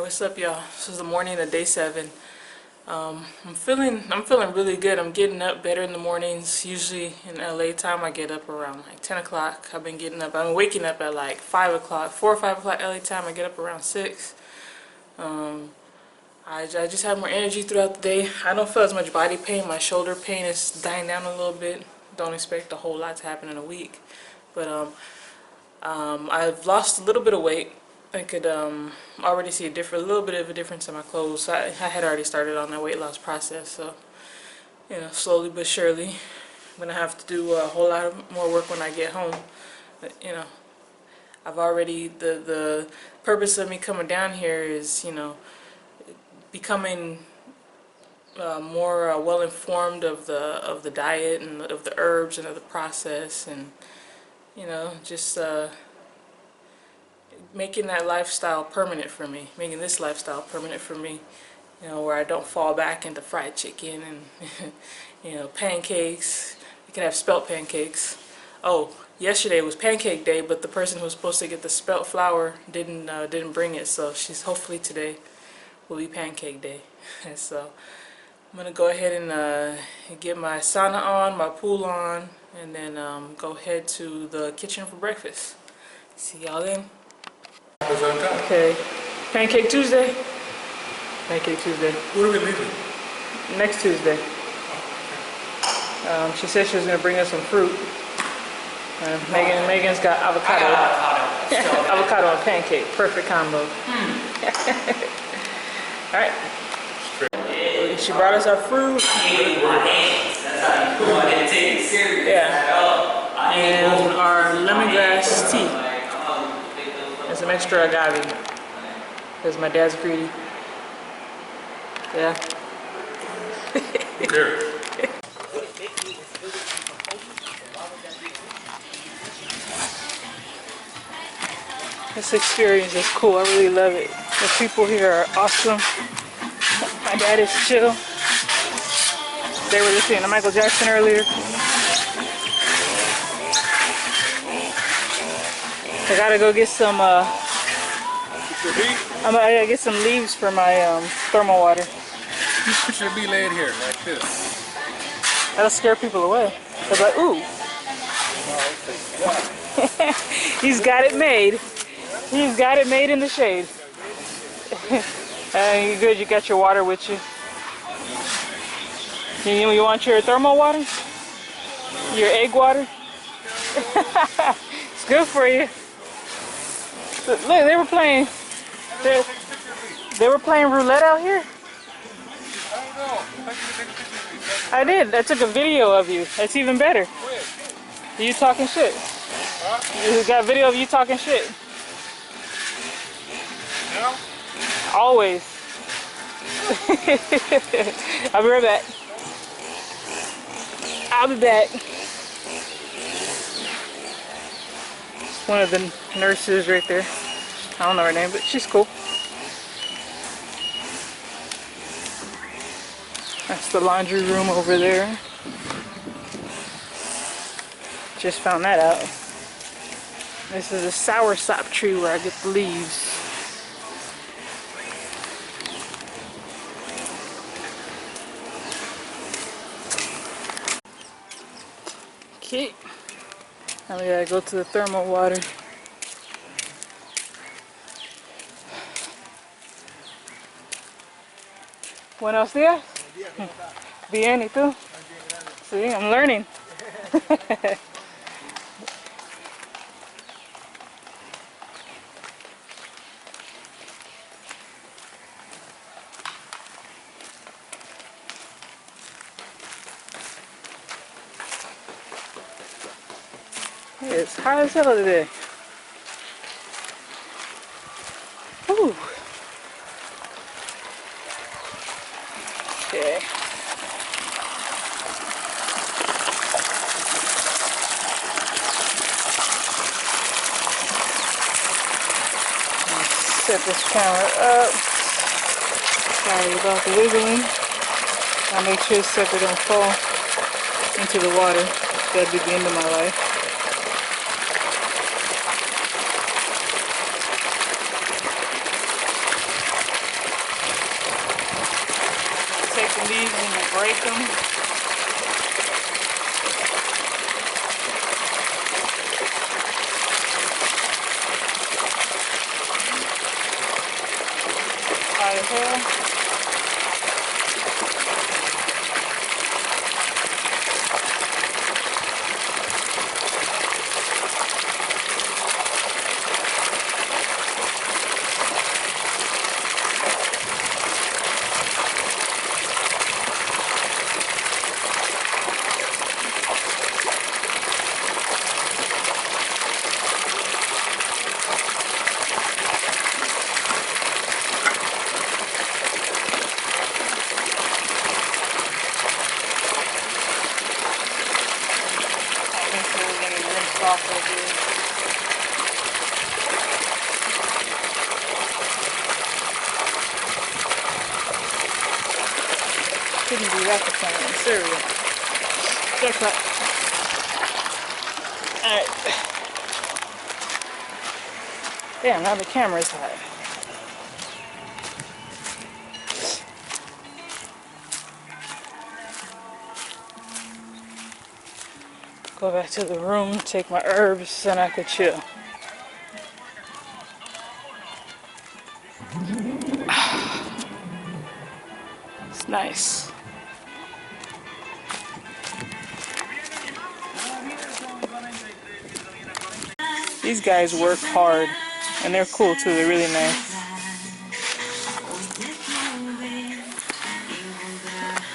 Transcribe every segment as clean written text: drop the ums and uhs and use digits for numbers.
What's up, y'all? This is the morning of day 7. I'm feeling really good. I'm getting up better in the mornings. Usually in LA time I get up around like 10 o'clock. I've been waking up at like 5 o'clock, 4 or 5 o'clock LA time. I get up around 6. I just have more energy throughout the day. I don't feel as much body pain. My shoulder pain is dying down a little bit. Don't expect a whole lot to happen in a week. But I've lost a little bit of weight. I could already see a little bit of a difference in my clothes. I had already started on that weight loss process, so you know, slowly but surely, I'm gonna have to do a whole lot of more work when I get home. But you know, I've already the purpose of me coming down here is, you know, becoming more well informed of the diet and of the herbs and of the process, and you know, just making that lifestyle permanent for me, making this lifestyle permanent for me, you know, where I don't fall back into fried chicken and you know, pancakes. You can have spelt pancakes. Oh, yesterday was pancake day, but the person who was supposed to get the spelt flour didn't bring it, so hopefully today will be pancake day. And so I'm gonna go ahead and get my sauna on, my pool on, and then go head to the kitchen for breakfast. See y'all then. Okay, Pancake Tuesday. Pancake Tuesday. Where are we leaving? Next Tuesday. She said she was gonna bring us some fruit. Megan's got avocado. Avocado and pancake, perfect combo. All right. She brought us our fruit. Yeah. And our lemongrass tea. And some extra agave, because my dad's greedy. Yeah. Here. This experience is cool. I really love it. The people here are awesome. My dad is chill. They were listening to Michael Jackson earlier. I gotta go get some, I gotta get some leaves for my thermal water. You should be laid here, like this. That'll scare people away. They're like, ooh. He's got it made. He's got it made in the shade. You good, you got your water with you. You want your thermal water? Your egg water? It's good for you. Look, they were playing. They were playing roulette out here. I did. I took a video of you. That's even better. You talking shit. You got a video of you talking shit. Always. I'll be right back. I'll be back. One of the nurses right there. I don't know her name, but she's cool. That's the laundry room over there. Just found that out. This is a soursop tree where I get the leaves. Okay. Now we gotta go to the thermal water. Buenos días. Bien, ¿y tú? Sí, I'm learning. It's hot as hell today. Whew. Okay. Set this camera up. Sorry about the wiggling. I'll make sure this sucker don't fall into the water. That'd be the end of my life. these when you break them. Hot as hell. Off of here. Couldn't do that for some cereal. Haircut. Alright. Damn, now the camera's hot. Go back to the room, take my herbs, and I could chill. It's nice. These guys work hard, and they're cool too. They're really nice.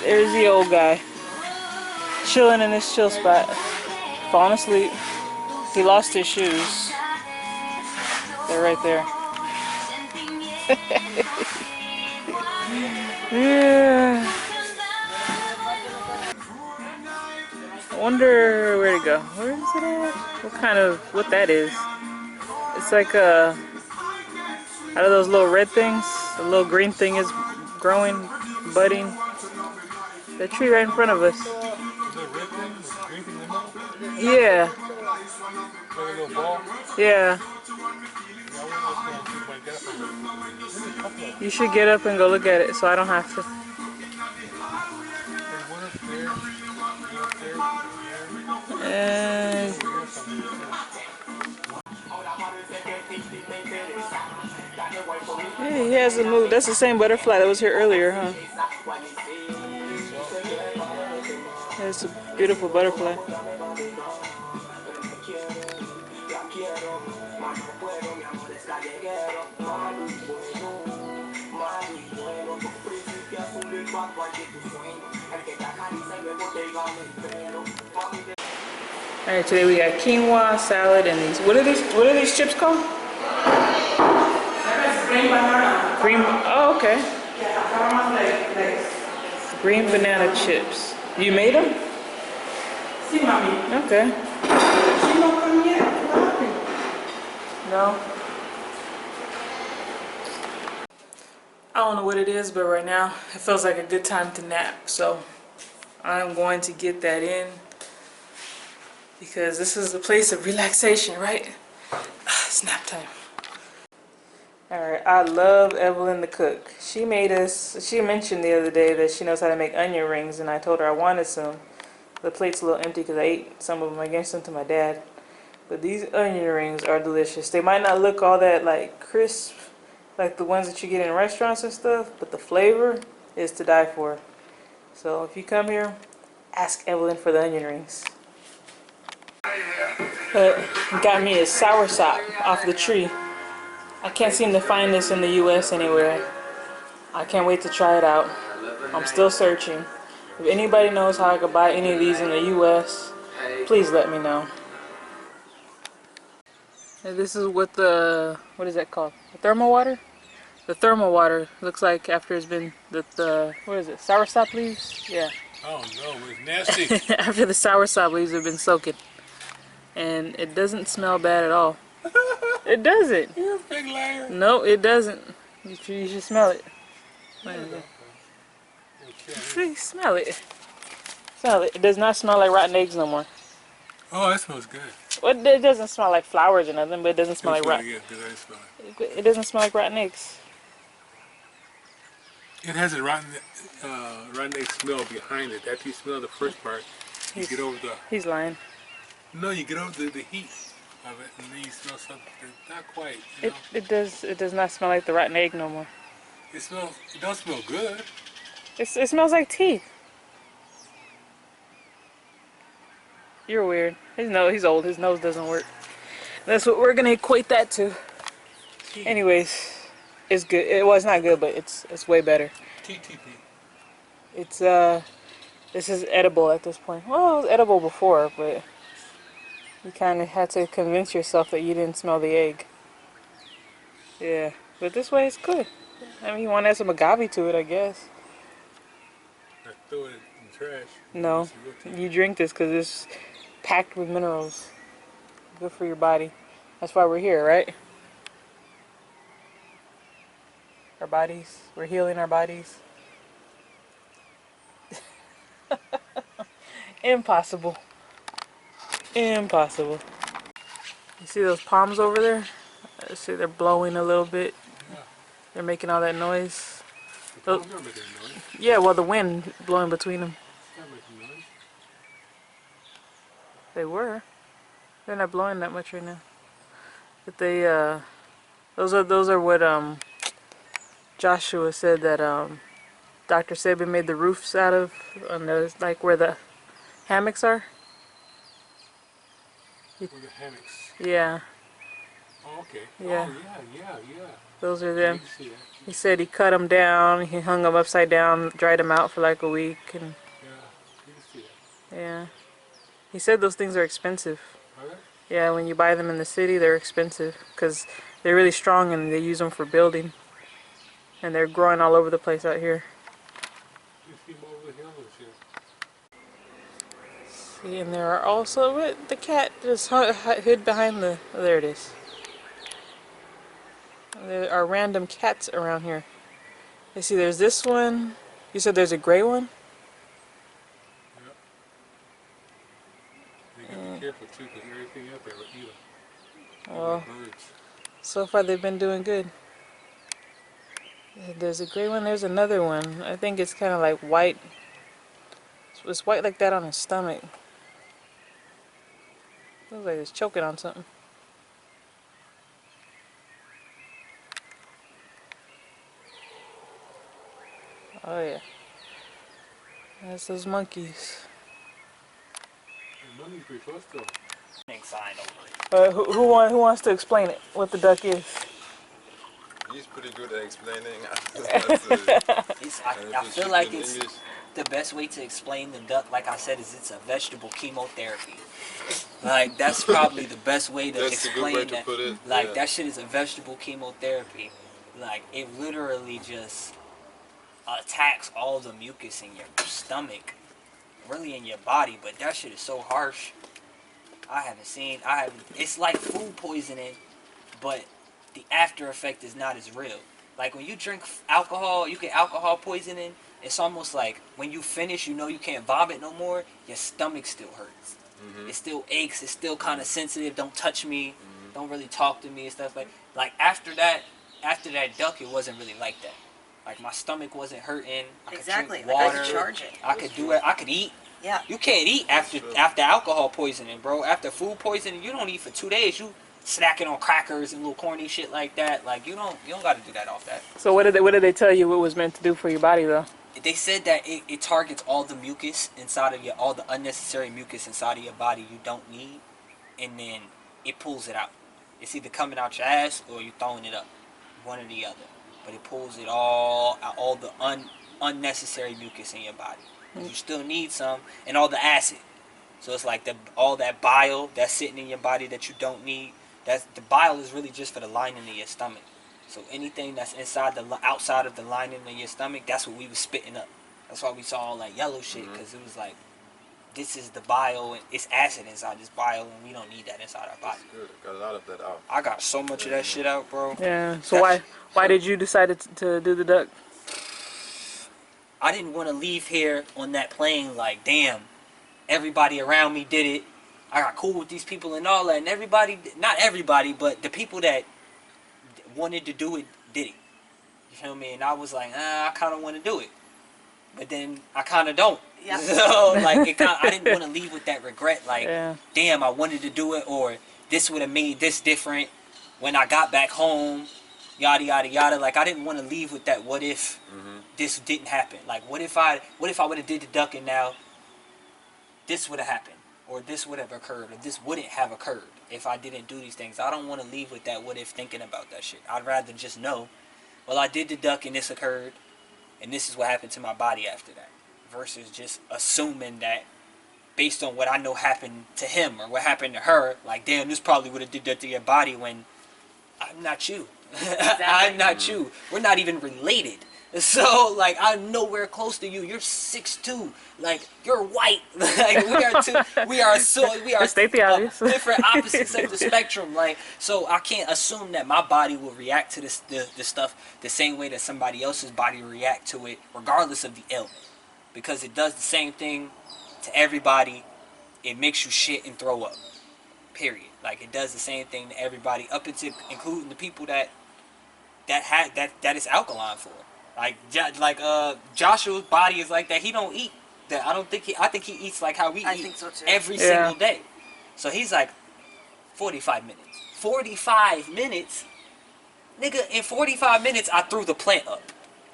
There's the old guy, chilling in his chill spot. Falling asleep. He lost his shoes. They're right there. Yeah. I wonder where to go. Where is it at? What that is? It's like out of those little red things. The little green thing is growing, budding. The tree right in front of us. Yeah. Yeah. You should get up and go look at it so I don't have to. And yeah, he hasn't moved. That's the same butterfly that was here earlier, huh? It's a beautiful butterfly. Alright, today we got quinoa, salad, and these. What are these chips called? Green banana. Green. Oh, okay. Green banana chips. You made them? Sí, mami. Okay. She don't come yet. What happened? No. I don't know what it is, but right now it feels like a good time to nap. So I'm going to get that in because this is a place of relaxation, right? It's nap time. Alright, I love Evelyn the cook. She mentioned the other day that she knows how to make onion rings, and I told her I wanted some. The plate's a little empty because I ate some of them. I gave some to my dad. But these onion rings are delicious. They might not look all that like crisp, like the ones that you get in restaurants and stuff, but the flavor is to die for. So if you come here, ask Evelyn for the onion rings. Got me a soursop off the tree. I can't seem to find this in the US anywhere. I can't wait to try it out. I'm still searching. If anybody knows how I could buy any of these in the US, please let me know. And this is what what is that called? The thermal water? The thermal water looks like after it's been what is it? Soursop leaves? Yeah. Oh no, it's nasty. After the soursop leaves have been soaking. And it doesn't smell bad at all. It doesn't. You're a big liar. No, it doesn't. You should smell it. See, smell it. Smell it. It does not smell like rotten eggs no more. Oh, that smells good. Well, it doesn't smell like flowers or nothing, but it doesn't smell like rotten. Good, I smell it. It doesn't smell like rotten eggs. It has a rotten egg smell behind it. After you smell the first part, you get over the... He's lying. No, you get over the heat of it, and then you smell something that's not quite, you It know. it does not smell like the rotten egg no more. It don't smell good. It smells like teeth. You're weird. He's old. His nose doesn't work. That's what we're gonna equate that to. Anyways, it's good. Well, it's not good, but it's way better. TTP. It's this is edible at this point. Well, it was edible before, but you kind of had to convince yourself that you didn't smell the egg. Yeah, but this way it's good. I mean, you want to add some agave to it, I guess. I throw it in the trash. No, you drink this because it's packed with minerals. Good for your body. That's why we're here, right? Our bodies. We're healing our bodies. Impossible. Impossible. You see those palms over there? I see they're blowing a little bit. Yeah. They're making all that noise. The palms aren't making a noise. Yeah, well, the wind blowing between them. It's not making noise. They were. They're not blowing that much right now. But they, those are what Joshua said that Dr. Saban made the roofs out of, on those, like where the hammocks are. Where the hammocks. Yeah, Oh, okay. Yeah. Oh, yeah. those are You them. can see that. He said he cut them down, he hung them upside down, dried them out for like a week, and Yeah, you can see that. yeah. He said those things are expensive. All right. Yeah, when you buy them in the city, they're expensive because they're really strong and they use them for building. And they're growing all over the place out here. You see them over the hill and shit. See, and there are also, what, the cat just hid behind the, oh, there it is. There are random cats around here. You see, there's this one. You said there's a gray one? You gotta be careful too, because everything out there will eat them. Well, Birds. so far they've been doing good. There's a gray one, there's another one. I think it's kind of like white. It's white like that on his stomach. Looks like it's choking on something. Oh yeah. That's those monkeys. The money's pretty close though. Sign over it. Who wants to explain it? What the duck is? He's pretty good at explaining. I feel like it's the best way to explain the duck, like I said, is it's a vegetable chemotherapy. Like, that's probably the best way to That's a good explain way to that. put it, Like, yeah. that shit is a vegetable chemotherapy. Like, it literally just attacks all the mucus in your stomach, really in your body, but that shit is so harsh. It's like food poisoning, but the after effect is not as real. Like when you drink alcohol, you get alcohol poisoning, it's almost like when you finish, you know you can't vomit no more, your stomach still hurts. It still aches, it's still kind of sensitive, don't touch me, don't really talk to me and stuff like after that duck, it wasn't really like that. Like my stomach wasn't hurting, I could Exactly, drink like I water, could charge it. I could do it, I could eat. Yeah. You can't eat after alcohol poisoning, bro. After food poisoning, you don't eat for 2 days. You snacking on crackers and little corny shit like that. Like you don't gotta do that off that. So what did they tell you it was meant to do for your body though? They said that it targets all the mucus inside of all the unnecessary mucus inside of your body you don't need, and then it pulls it out. It's either coming out your ass or you throwing it up, one or the other. But it pulls it all out, all the unnecessary mucus in your body. You still need some, and all the acid. So it's like all that bile that's sitting in your body that you don't need. The bile is really just for the lining of your stomach. So anything that's outside of the lining of your stomach, that's what we was spitting up. That's why we saw all that yellow shit, because it was like, this is the bile, and it's acid inside this bile, and we don't need that inside our body. Good. Got a lot of that out. I got so much of that shit out, bro. Yeah. So why did you decide to do the duck? I didn't want to leave here on that plane like, damn, everybody around me did it. I got cool with these people and all that. And everybody, not everybody, but the people that wanted to do it, did it. You feel me? And I was like, I kind of want to do it, but then I kind of don't. Yeah. So like, I didn't want to leave with that regret. Like, Yeah. damn, I wanted to do it, or this would have made this different when I got back home. Yada yada yada. Like, I didn't want to leave with that. What if this didn't happen? Like, what if I would have did the duck and now this would have happened, or this would have occurred, or this wouldn't have occurred if I didn't do these things. I don't want to leave with that what if thinking about that shit. I'd rather just know, well, I did the duck and this occurred, and this is what happened to my body after that, versus just assuming that based on what I know happened to him or what happened to her, like, damn, this probably would have did that to your body when I'm not you. I'm not you. We're not even related. So, like, I'm nowhere close to you. You're 6'2". Like, you're white. Like, we are State the obvious. different opposites of the spectrum. Like, so I can't assume that my body will react to this the stuff the same way that somebody else's body will react to it, regardless of the ailment. Because it does the same thing to everybody. It makes you shit and throw up. Period. Like, it does the same thing to everybody, up into including the people that is alkaline for. Like Joshua's body is like that. He don't eat that. I think he eats like how we I eat think so too. every single day. So he's like 45 minutes. 45 minutes? Nigga, in 45 minutes I threw the plant up.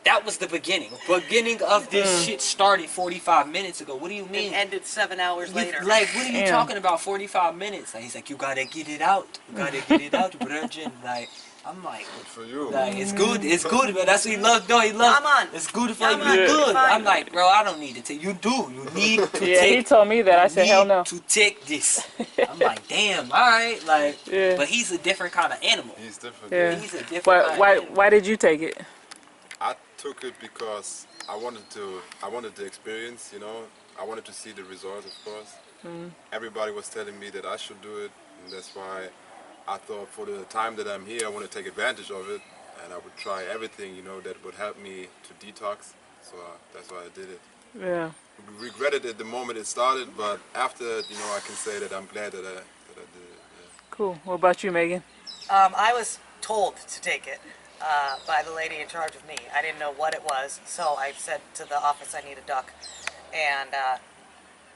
That was the beginning. Beginning of this shit started 45 minutes ago. What do you mean? It ended 7 hours later. Like, what are you Damn. talking about? 45 minutes? Like, he's like, you gotta get it out. You gotta get it out, brother. Like, I'm like, Good for you. like, it's good, man. That's what he loves doing. He loves. Come on. It's good for Come you. on, It's good. fine. I'm like, bro, I don't need to take. You do. You need to Yeah, take. he told me that. I said, hell no. To take this. I'm like, damn. All right. Like, Yeah. but he's a different kind of animal. He's different. Yeah. He's a different. Why, kind why, of animal. why did you take it? I took it because I wanted the experience, you know. I wanted to see the results, of course. Everybody was telling me that I should do it, and that's why I thought for the time that I'm here, I want to take advantage of it, and I would try everything, you know, that would help me to detox. So that's why I did it. Yeah. Regretted it the moment it started, but after, you know, I can say that I'm glad that I did it. Yeah. Cool. What about you, Megan? I was told to take it by the lady in charge of me. I didn't know what it was, so I said to the office I need a duck, and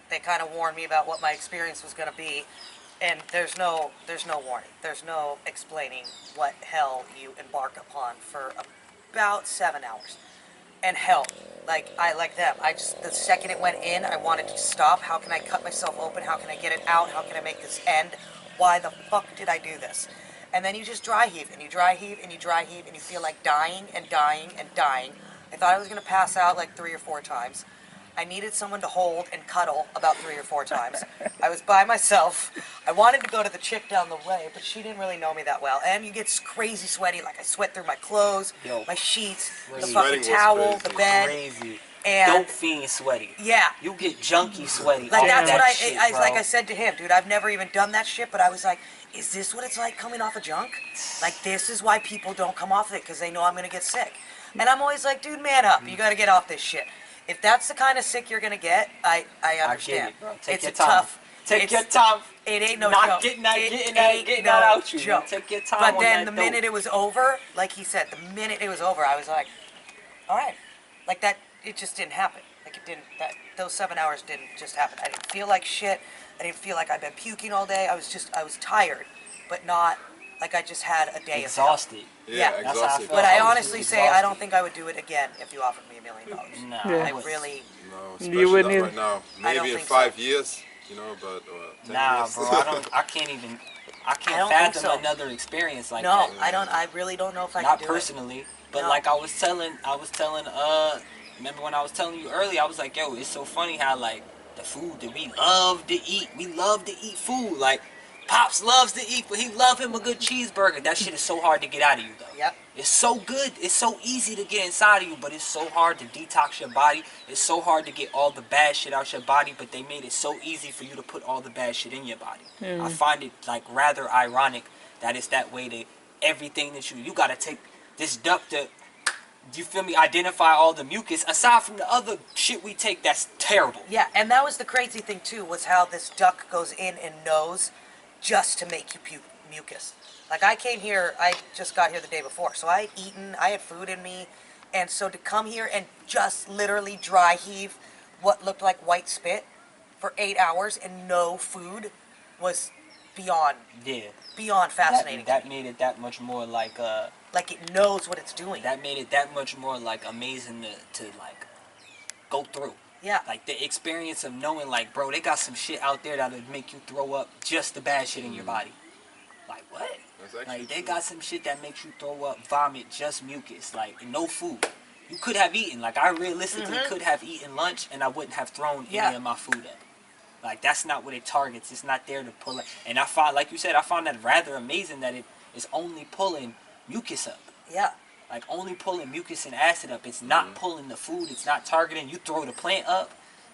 they kind of warned me about what my experience was going to be. And there's no warning. There's no explaining what hell you embark upon for about 7 hours. And hell, like them. The second it went in, I wanted to stop. How can I cut myself open? How can I get it out? How can I make this end? Why the fuck did I do this? And then you just dry heave, and you dry heave, and you dry heave, and you feel like dying and dying and dying. I thought I was gonna pass out like 3 or 4 times. I needed someone to hold and cuddle about 3 or 4 times. I was by myself. I wanted to go to the chick down the way, but she didn't really know me that well. And you get crazy sweaty, like I sweat through my clothes, Yo. my sheets, the Crazy. fucking Sweating was towel, crazy. the bed. Crazy. And Dope fiend sweaty. yeah. You get junkie sweaty. Like off that's that what shit, like bro. I said to him, dude, I've never even done that shit, but I was like, is this what it's like coming off of junk? Like, this is why people don't come off of it, because they know I'm gonna get sick. And I'm always like, dude, man up, you gotta get off this shit. If that's the kind of sick you're gonna get, I understand. it, bro. Take It's your a time. tough. Take it's- your time. It ain't no Not joke. getting that- It getting that- ain't getting no that out you. joke. Take your time But on then that the minute dope. it was over, like he said, the minute it was over, I was like, all right, like that. It just didn't happen. Like it didn't. Those 7 hours didn't just happen. I didn't feel like shit. I didn't feel like I've been puking all day. I was tired, but not like I just had a day of hell. Exhausted. Yeah. Yeah, That's how I exhausted. felt. But I was honestly just say I don't exhausted. think I would do it again if you offered me $1 million. Nah, Yeah. I was- really. No, You especially wouldn't not either? right now. I don't Maybe in think 5 so. years, you know, but 10 Nah, years. bro, I can't even. I I can't don't think fathom so. another experience like No, that. I don't. I really don't know if I Not could do personally, but No. like I was telling, remember when I was telling you earlier, I was like, yo, it's so funny how like the food that we love to eat food. Like Pops loves to eat, but he love him a good cheeseburger. That shit is so hard to get out of you though. Yep. It's so good. It's so easy to get inside of you, but it's so hard to detox your body. It's so hard to get all the bad shit out your body, but they made it so easy for you to put all the bad shit in your body. I find it like rather ironic that it's that way to everything that you gotta take this duck to, you feel me, identify all the mucus aside from the other shit we take that's terrible. Yeah, and that was the crazy thing too, was how this duck goes in and knows just to make you puke. mucus. Like I came here, I just got here the day before, so I had eaten, I had food in me, and so to come here and just literally dry heave what looked like white spit for 8 hours and no food was beyond Yeah. beyond fascinating. That made it that much more like Like it knows what it's doing. that made it that much more like amazing to like go through. Yeah. Like the experience of knowing like, bro, they got some shit out there that'll make you throw up just the bad shit in your body. Like what? That's actually Like they true. got some shit that makes you throw up, vomit, just mucus, like no food. You could have eaten. Like I realistically could have eaten lunch and I wouldn't have thrown Yeah. any of my food up. Like that's not what it targets. It's not there to pull it. And I find, like you said, I found that rather amazing that it is only pulling mucus up. Yeah. Like only pulling mucus and acid up. It's not pulling the food. It's not targeting. You throw the plant up,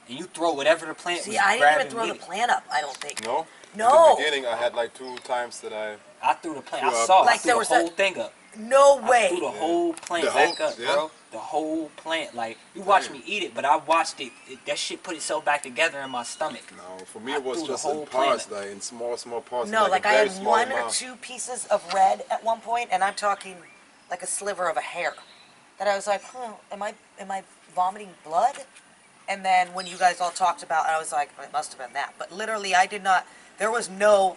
and you throw whatever the plant See, was I didn't grabbing even throw the with it. plant up, I don't think. No? No. In the beginning, I had like 2 times that I threw the plant. I Threw up. saw. Like I threw there the was whole that- thing up. No I way. threw the whole plant The back whole- up, yeah. bro. The whole plant. Like you watched me eat it, but I watched it. That shit put itself back together in my stomach. No, for me I it was threw the just whole in parts, plant. like in small parts. No, like a I very had small 1 or amount. 2 pieces of red at one point, and I'm talking like a sliver of a hair. That I was like, am I vomiting blood? And then when you guys all talked about it, I was like, it must have been that. But literally, I did not. There was no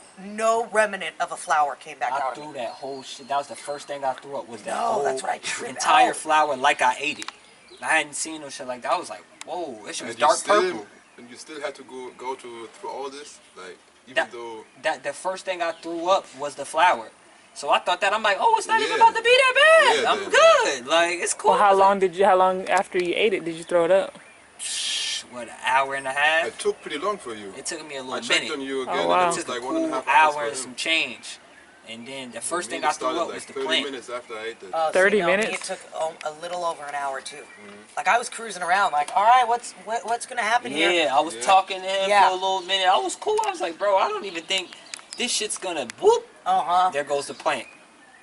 remnant of a flower came back I out of threw me. that whole shit. That was the first thing I threw up. Was that No, whole that's what I tripped entire out. flower like I ate it. I hadn't seen no shit like that. I was like, whoa, this shit was And you dark still- purple. And you still had to go through all this, like even That, though. that the first thing I threw up was the flower. So I thought that I'm like, oh, it's not even Yeah. about to be that bad. Yeah, I'm then. good. Like it's cool. Well, how long after you ate it did you throw it up? What, an hour and a half? It took pretty long for you. It took me a I little checked minute. on you again, Oh, and wow. it It was took like a 1.5 cool hours hour and for some him. change. And then the first Me, thing it I threw started up like was the 30 plant. minutes after I ate it. Oh, 30 see, no, me, minutes? It took a little over an hour too. Like I was cruising around, like, all right, what's gonna happen here? Yeah, I was Yeah. talking to him Yeah. for a little minute. I was cool. I was like, bro, I don't even think this shit's gonna whoop. There goes the plant.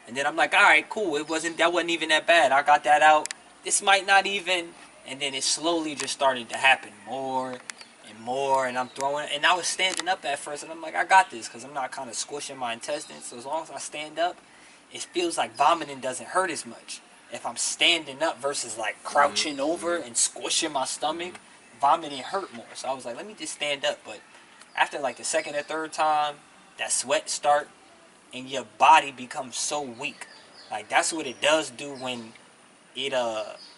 And then I'm like, all right, cool. That wasn't even that bad. I got that out. This might not even. And then it slowly just started to happen more and more. And I'm throwing. And I was standing up at first, and I'm like, I got this, because I'm not kind of squishing my intestines. So as long as I stand up, it feels like vomiting doesn't hurt as much. If I'm standing up versus like crouching over and squishing my stomach, vomiting hurt more. So I was like, let me just stand up. But after like the second or third time, that sweat start, and your body becomes so weak. Like that's what it does do when it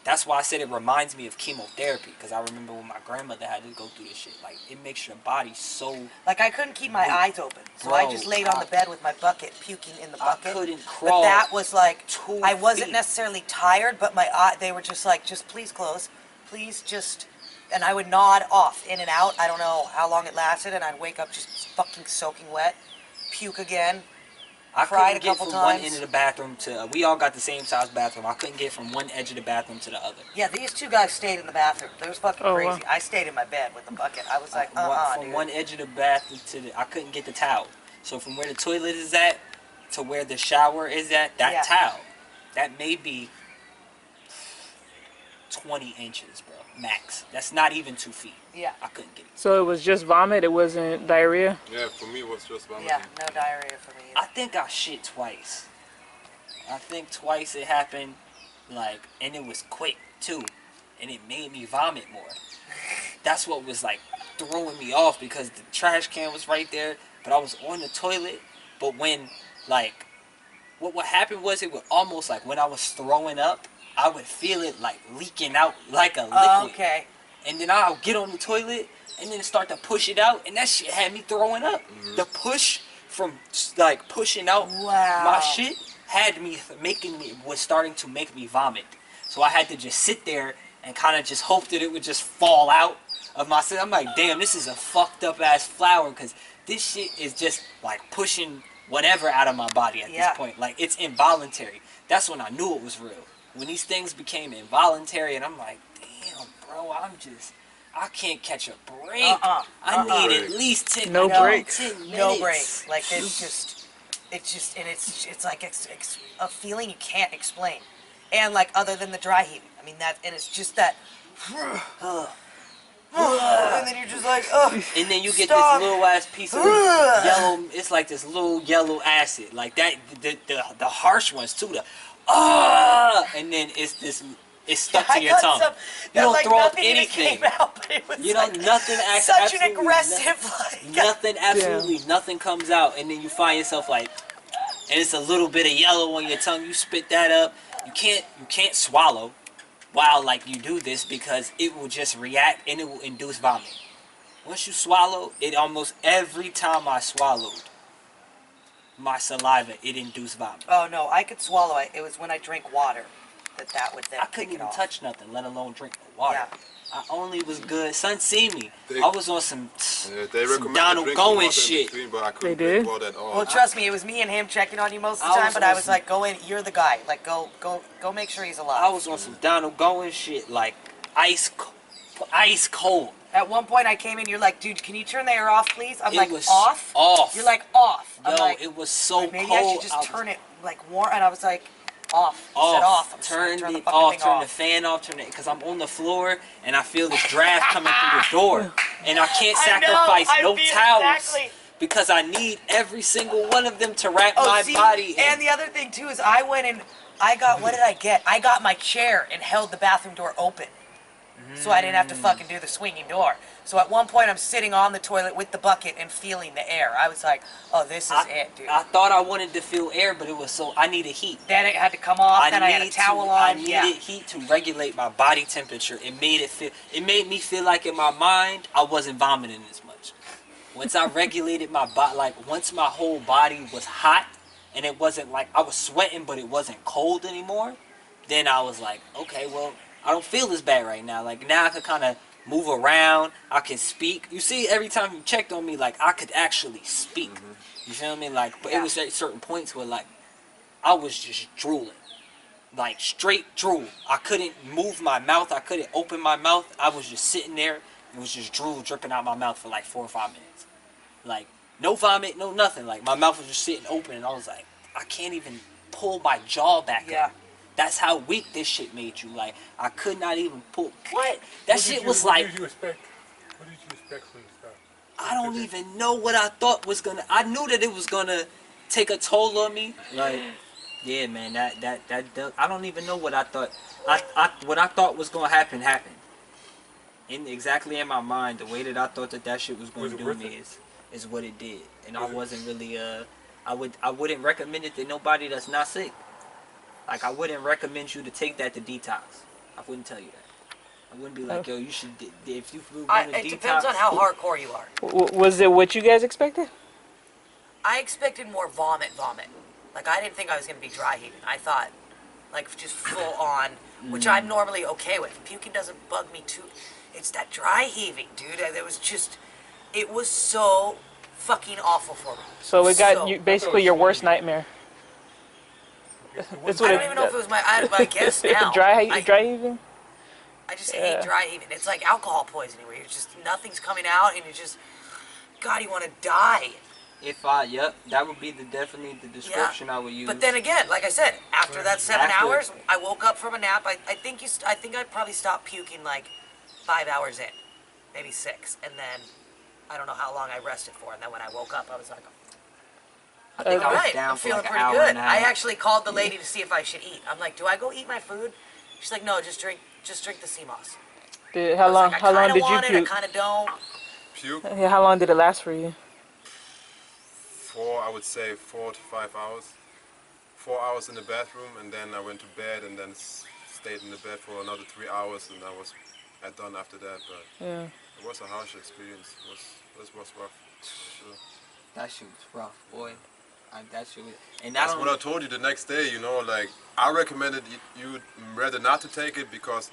that's why I said it reminds me of chemotherapy, because I remember when my grandmother had to go through this shit. Like it makes your body so. Like I couldn't keep my eyes open, so I Bro, just laid on the bed with my bucket, puking in the I bucket. couldn't But crawl that was like, 2 I wasn't feet. necessarily tired, but my eye, they were just like, just please close, please just, and I would nod off, in and out. I don't know how long it lasted, and I'd wake up just fucking soaking wet, puke again. I cried couldn't a get couple from one times. end of the bathroom to. We all got the same size bathroom. I couldn't get from one edge of the bathroom to the other. Yeah, these 2 guys stayed in the bathroom. It was fucking Oh, crazy. wow. I stayed in my bed with the bucket. I was like, From dude. one edge of the bathroom to the. I couldn't get the towel. So from where the toilet is at to where the shower is at, that Yeah. towel, that may be 20 inches, bro, max. That's not even 2 feet. Yeah. I couldn't get it. So it was just vomit, it wasn't diarrhea? Yeah, for me it was just vomiting. Yeah, no diarrhea for me I either. think I shit twice. I think twice it happened, like, and it was quick too, and it made me vomit more. That's what was like throwing me off, because the trash can was right there, but I was on the toilet. But when, like, what happened was it would almost like when I was throwing up, I would feel it like leaking out like a liquid. Oh, okay. And then I'll get on the toilet and then start to push it out, and that shit had me throwing up. The push from like pushing out Wow. my shit had me was starting to make me vomit. So I had to just sit there and kind of just hope that it would just fall out of my system. I'm like, damn, this is a fucked up ass flower, because this shit is just like pushing whatever out of my body at Yeah. this point. Like it's involuntary. That's when I knew it was real. When these things became involuntary, and I'm like, damn, bro, I can't catch a break. I need at least 10, No breaks. 10 minutes. No breaks. Like and it's like it's a feeling you can't explain. And like other than the dry heaving, I mean that, and it's just that. and then you're just like, ugh. And then you get Stop. this little ass piece of yellow. It's like this little yellow acid, like that. The harsh ones too. And then it's stuck to your tongue. You don't throw up anything. You know, nothing. Such an Absolutely aggressive, like. nothing. Absolutely nothing comes out, and then you find yourself like, and it's a little bit of yellow on your tongue. You spit that up. You can't swallow while like you do this because it will just react and it will induce vomit. Once you swallow, it almost every time I swallowed my saliva, it induced vomit. Oh no, I could swallow it. It was when I drank water that would then I kick couldn't it even off. touch nothing, let alone drink the water. Yeah. I only was good. Son see me. They- I was on some They recommend Donald drinking Goin water in shit. between, but I couldn't They drink did? water at all. Well, trust me, it was me and him checking on you most of I the time, was but I was awesome. like, go in, you're the guy. Like, go make sure he's alive. I was on some Donald Goin shit, like ice cold. At one point, I came in, you're like, dude, can you turn the air off, please? I'm It like, was off? off. You're like, off. I'm Yo, like, it was so maybe cold. I should just turn it, like, warm. And I was like, off. He off. said off. I'm just gonna Turn turn the it fucking off. thing Turn the off. fan off. Turn it, because I'm on the floor and I feel this draft coming through the door, and I can't I know, sacrifice I no feel towels exactly. because I need every single one of them to wrap Oh, my see, body in. and the other thing, too, is I went and I got, what did I get? I got my chair and held the bathroom door open. So I didn't have to fucking do the swinging door. So at one point, I'm sitting on the toilet with the bucket and feeling the air. I was like, oh, this is it, dude. I thought I wanted to feel air, but it was so I needed heat. Then it had to come off, then I had a towel on. I needed heat to regulate my body temperature. It made me feel like in my mind I wasn't vomiting as much. Once I regulated my body, like once my whole body was hot and it wasn't like I was sweating but it wasn't cold anymore, then I was like, okay, well, I don't feel this bad right now. Like now I could kind of move around, I can speak. You see, every time you checked on me, like I could actually speak. You feel me? Like, but it was at certain points where like I was just drooling, like straight drool. I couldn't move my mouth. I couldn't open my mouth. I was just sitting there. It was just drool dripping out my mouth for like 4 or 5 minutes. Like no vomit, no nothing. Like my mouth was just sitting open, and I was like, I can't even pull my jaw back up. That's how weak this shit made you. Like I could not even pull. What? That shit was like. What did you expect? What did you expect from the start? I don't even know what I thought was gonna. I knew that it was gonna take a toll on me. Like, yeah, man. That I don't even know what I thought. What I thought was gonna happen happened. Exactly in my mind, the way that I thought that shit was gonna do me is what it did. And I wasn't really I wouldn't recommend it to nobody that's not sick. Like I wouldn't recommend you to take that to detox. I wouldn't tell you that. I wouldn't be like, yo, you should, if you want to detox. It depends on how hardcore you are. Was it what you guys expected? I expected more vomit. Like, I didn't think I was going to be dry heaving. I thought, like, just full on, which I'm normally okay with. Puking doesn't bug me too. It's that dry heaving, dude. It was so fucking awful for me. So it got you basically your worst nightmare. That's what I don't even know if it was I guess now. dry heaving. I just hate dry heaving. It's like alcohol poisoning where you're just, nothing's coming out and you're just, God, you want to die. Yep, that would be definitely the description I would use. But then again, like I said, after that 7 hours, I woke up from a nap. I think I probably stopped puking like 5 hours in, maybe 6, and then I don't know how long I rested for. And then when I woke up, I was like, I think I was alright, down I'm for feeling like an pretty hour good. and a half. I actually called the lady to see if I should eat. I'm like, do I go eat my food? She's like, no, just drink the sea moss. How long? Like, How long did you I puke? kind of don't. Puke Yeah, how long did it last for you? I would say 4 to 5 hours. 4 hours in the bathroom, and then I went to bed, and then stayed in the bed for another 3 hours, and I was done after that. But Yeah. it was a harsh experience. It was rough. For sure. That shit was rough, boy. That shit was, and That's what I told you the next day. You know, like I recommended you rather not to take it because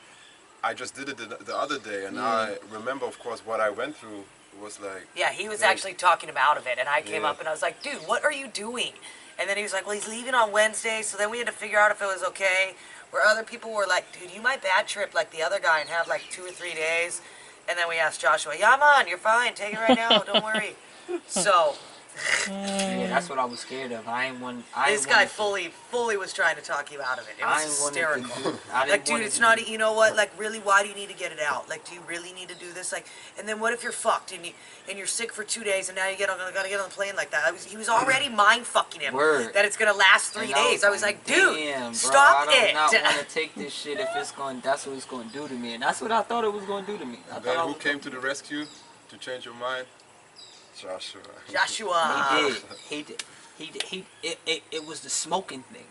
I just did it the other day, and I remember, of course, what I went through. It was like, Yeah, he was actually talking him out of it, and I came Yeah. up and I was like, dude, what are you doing? And then he was like, well, he's leaving on Wednesday, so then we had to figure out if it was okay. Where other people were like, dude, you might bad trip like the other guy and have like 2 or 3 days. And then we asked Joshua, yeah, man, you're fine, take it right now, don't worry. So Yeah, that's what I was scared of. I ain't want. This guy fully was trying to talk you out of it. It was I ain't wanted hysterical. to. I didn't Like, dude, want it's to not. do- You know what? Like, really, why do you need to get it out? Like, do you really need to do this? Like, and then what if you're fucked and you're sick for 2 days and now you gotta get on the plane like that? He was already mind fucking him Word. that it's gonna last 3 And days. I was like, dude, damn, bro, stop I do it. not want to take this shit if it's going. That's what it's going to do to me, and that's what I thought it was going to do to me. I And thought then I who was came to the rescue to change your mind? Joshua. Joshua. He did. He did. It was the smoking thing.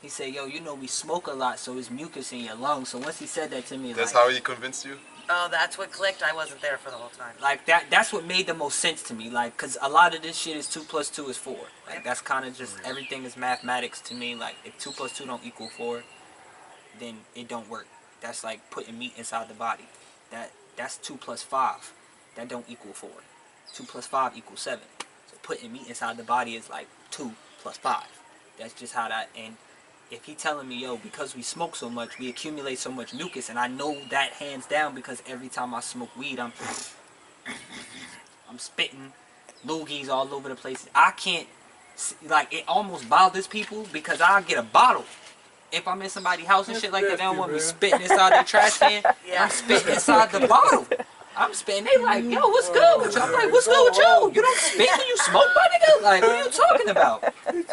He said, "Yo, you know we smoke a lot, so it's mucus in your lungs." So once he said that to me, That's like, how he convinced you? Oh, that's what clicked. I wasn't there for the whole time. like that's what made the most sense to me. Like, cause a lot of this shit is 2 + 2 is 4. Like that's kind of just everything is mathematics to me. Like if 2 + 2 don't equal 4, then it don't work. That's like putting meat inside the body. That's 2 + 5. That don't equal 4. 2 + 5 = 7. So putting meat inside the body is like 2 + 5. That's just how that. And if he telling me, yo, because we smoke so much, we accumulate so much mucus, and I know that hands down because every time I smoke weed, I'm spitting loogies all over the place. I can't, like, it almost bothers people because I get a bottle. If I'm in somebody's house and shit like that, they don't want me spitting inside their trash can. Yeah. I'm spitting inside the bottle. I'm spitting. They like, yo, what's good with you? I'm like, what's good with you? You don't spit when you smoke, my nigga? Like, what are you talking about?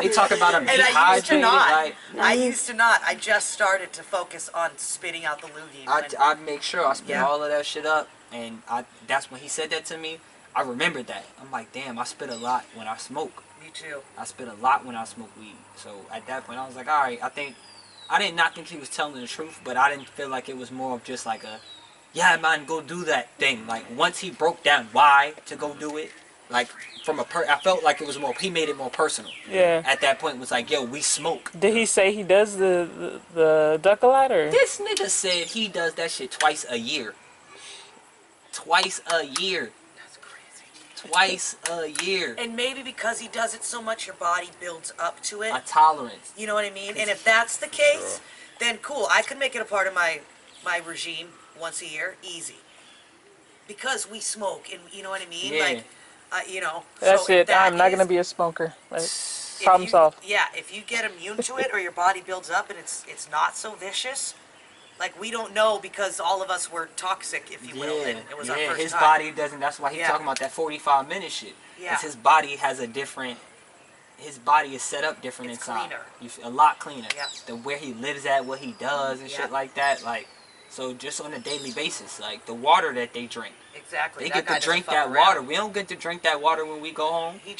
They talk about I'm And I used to dehydrated. not. Like, I used to not. I just started to focus on spitting out the loogie. I make sure I spit Yeah. all of that shit up, and that's when he said that to me. I remembered that. I'm like, damn, I spit a lot when I smoke. Me too. I spit a lot when I smoke weed. So at that point, I was like, all right, I did not think he was telling the truth, but I didn't feel like it was more of just like a, yeah, man, go do that thing. Like once he broke down why to go do it, like from I felt like it was more. He made it more personal. Yeah. At that point, it was like, yo, we smoke. Did he say he does the duck a lot or? This nigga said he does that shit twice a year. Twice a year. That's crazy. Twice a year. And maybe because he does it so much, your body builds up to it. A tolerance. You know what I mean? And if that's the case, then cool. I could make it a part of my regime once a year, easy. Because we smoke, and you know what I mean? Yeah. Like, you know. That's so if it. that I'm not is- gonna be a smoker. Like, if problem you- solved. Yeah, if you get immune to it, or your body builds up, and it's not so vicious. Like we don't know because all of us were toxic, if you will. And it was our first his time. body doesn't. That's why he's Yeah. talking about that 45-minute shit. Yeah. Because his body has a different. His body is set up different It's inside. cleaner. A lot cleaner. Yeah. The where he lives at, what he does, and Yeah. shit like that. Like, so just on a daily basis, like the water that they drink. Exactly. They That get guy to drink doesn't fuck that around. water. We don't get to drink that water when we go home. He